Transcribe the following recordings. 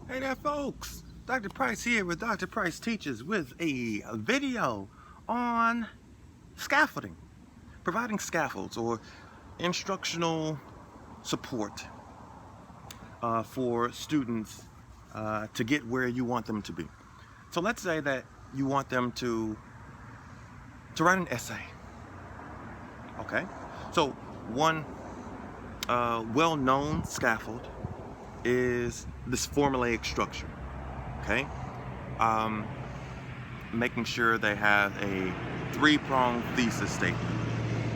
Hey there, folks. Dr. Price here with Dr. Price Teaches with a video on scaffolding, providing scaffolds or instructional support for students to get where you want them to be. So let's say that you want them to write an essay. Okay. So one well-known scaffold is this formulaic structure. Okay. Making sure they have a three-pronged thesis statement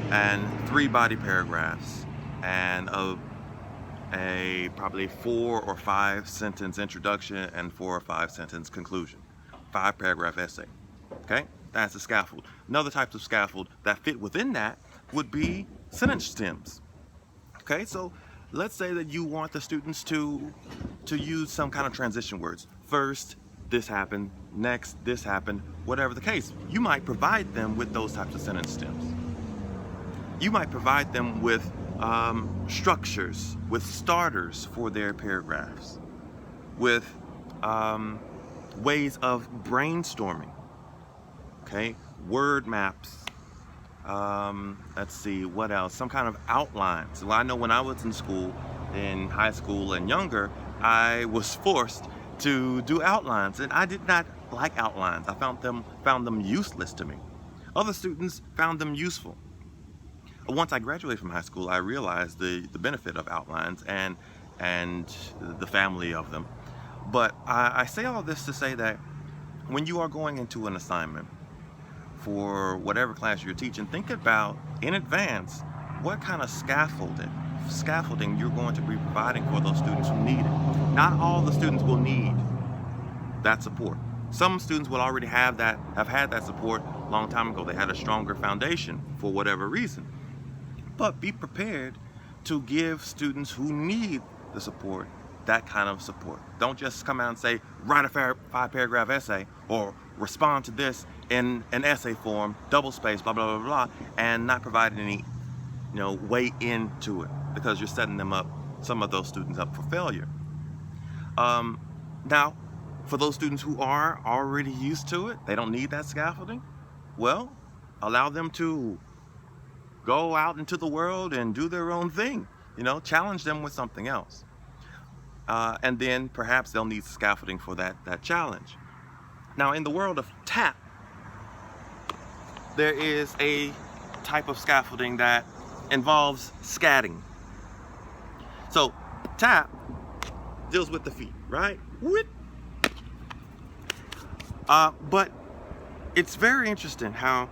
and 3 body paragraphs and a probably 4 or 5 sentence introduction and 4 or 5 sentence conclusion. 5-paragraph essay. Okay, that's a scaffold. Another type of scaffold that fit within that would be sentence stems. Okay, so let's say that you want the students to use some kind of transition words. First, this happened. Next, this happened. Whatever the case, you might provide them with those types of sentence stems. You might provide them with structures, with starters for their paragraphs, with ways of brainstorming. Okay, word maps. Let's see, what else? Some kind of outlines. Well, I know when I was in school, in high school and younger, I was forced to do outlines, and I did not like outlines. I found them useless to me. Other students found them useful. Once I graduated from high school, I realized the benefit of outlines and the family of them. But I say all this to say that when you are going into an assignment for whatever class you're teaching, think about in advance what kind of scaffolding you're going to be providing for those students who need it. Not all the students will need that support. Some students will already have had that support a long time ago. They had a stronger foundation for whatever reason. But be prepared to give students who need the support that kind of support. Don't just come out and say, write a 5-paragraph essay or respond to this in an essay form, double space, blah, blah, blah, blah, and not provide any, way into it, because you're setting them up, some of those students up for failure. Now, for those students who are already used to it, they don't need that scaffolding, well, allow them to go out into the world and do their own thing. Challenge them with something else. And then perhaps they'll need scaffolding for that challenge. Now, in the world of TAP, there is a type of scaffolding that involves scatting. So, TAP deals with the feet, right? But it's very interesting how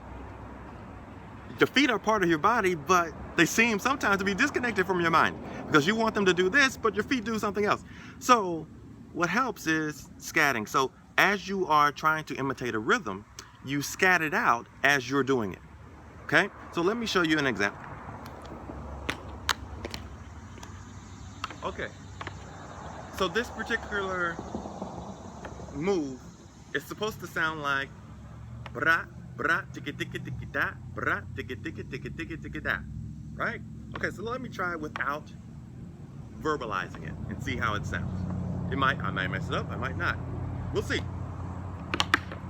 the feet are part of your body, but they seem sometimes to be disconnected from your mind, because you want them to do this, but your feet do something else. So what helps is scatting. So as you are trying to imitate a rhythm, you scat it out as you're doing it. Okay? So let me show you an example. Okay. So this particular move is supposed to sound like bra, bra, tiki tiki tiki da, bra, tiki tiki tiki tiki tiki da. Right? Okay, so let me try without verbalizing it and see how it sounds. I might mess it up, I might not. We'll see.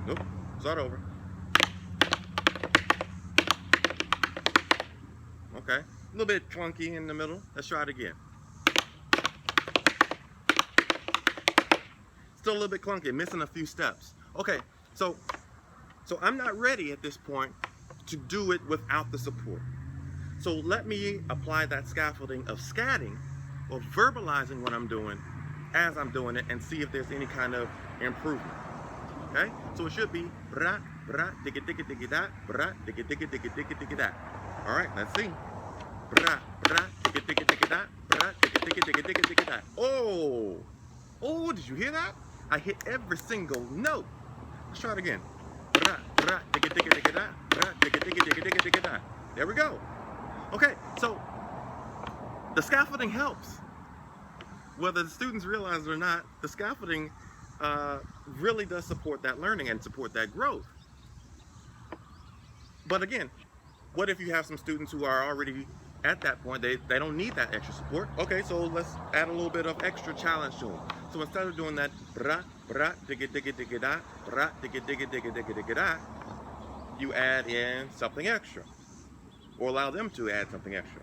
Nope, start over. Okay, a little bit clunky in the middle. Let's try it again. Still a little bit clunky, missing a few steps. Okay, so I'm not ready at this point to do it without the support. So let me apply that scaffolding of scatting or verbalizing what I'm doing as I'm doing it and see if there's any kind of improvement. Okay? So it should be bra bra digga digga digga da, bra digga digga digga digga digga da. All right, let's see. Bra bra digga digga digga da, bra digga digga digga digga digga da. Oh, did you hear that? I hit every single note. Let's try it again. Bra bra digga digga digga da, bra digga digga digga digga digga da. There we go. Okay, so the scaffolding helps. Whether the students realize it or not, the scaffolding really does support that learning and support that growth. But again, what if you have some students who are already at that point, they don't need that extra support. Okay, so let's add a little bit of extra challenge to them. So instead of doing that, bra, bra, digga, digga, digga, da, bra, digga, digga, digga, digga, digga, da, you add in something extra, or allow them to add something extra.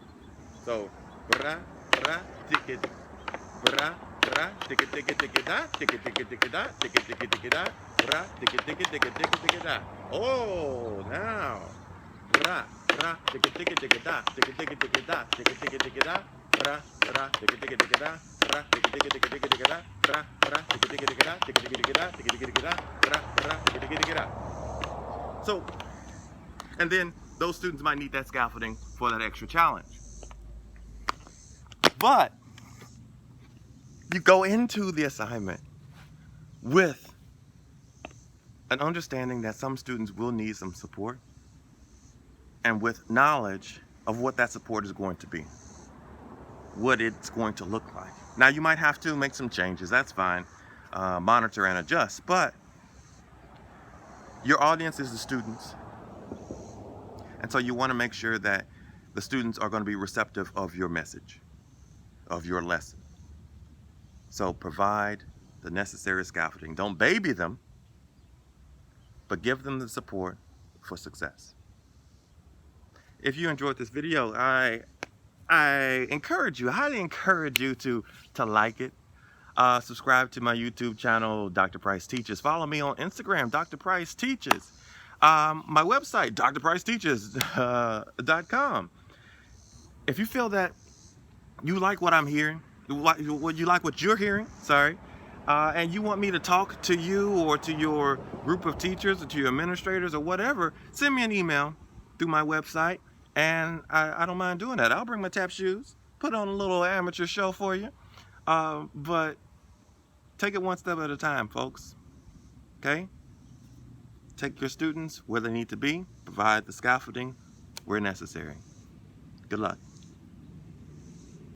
So, bra, bra, digga, bra, bra, digga, digga, digga, da, digga, digga, digga, da, digga, digga, digga, da, bra, digga, digga, digga, digga, digga, da. Oh, now. Ra, ra, digga digga digga da, digga digga digga da, digga digga digga da, ra, ra, digga digga digga da, ra, digga digga digga digga digga da, ra, ra, digga digga digga da, digga digga digga da, digga digga digga da, ra, ra, digga digga digga da. So, and then those students might need that scaffolding for that extra challenge. But you go into the assignment with an understanding that some students will need some support, and with knowledge of what that support is going to be, what it's going to look like. Now, you might have to make some changes, that's fine, monitor and adjust, but your audience is the students, and so you want to make sure that the students are going to be receptive of your message, of your lesson. So provide the necessary scaffolding. Don't baby them, but give them the support for success. If you enjoyed this video, I encourage you, highly encourage you to like it. Subscribe to my YouTube channel, Dr. Price Teaches. Follow me on Instagram, Dr. Price Teaches. My website, drpriceteaches.com. If you feel that you like what I'm hearing, you like what you're hearing, sorry, and you want me to talk to you or to your group of teachers or to your administrators or whatever, send me an email through my website, and I don't mind doing that. I'll bring my tap shoes, put on a little amateur show for you, but take it one step at a time, folks. Okay? Take your students where they need to be, provide the scaffolding where necessary. Good luck.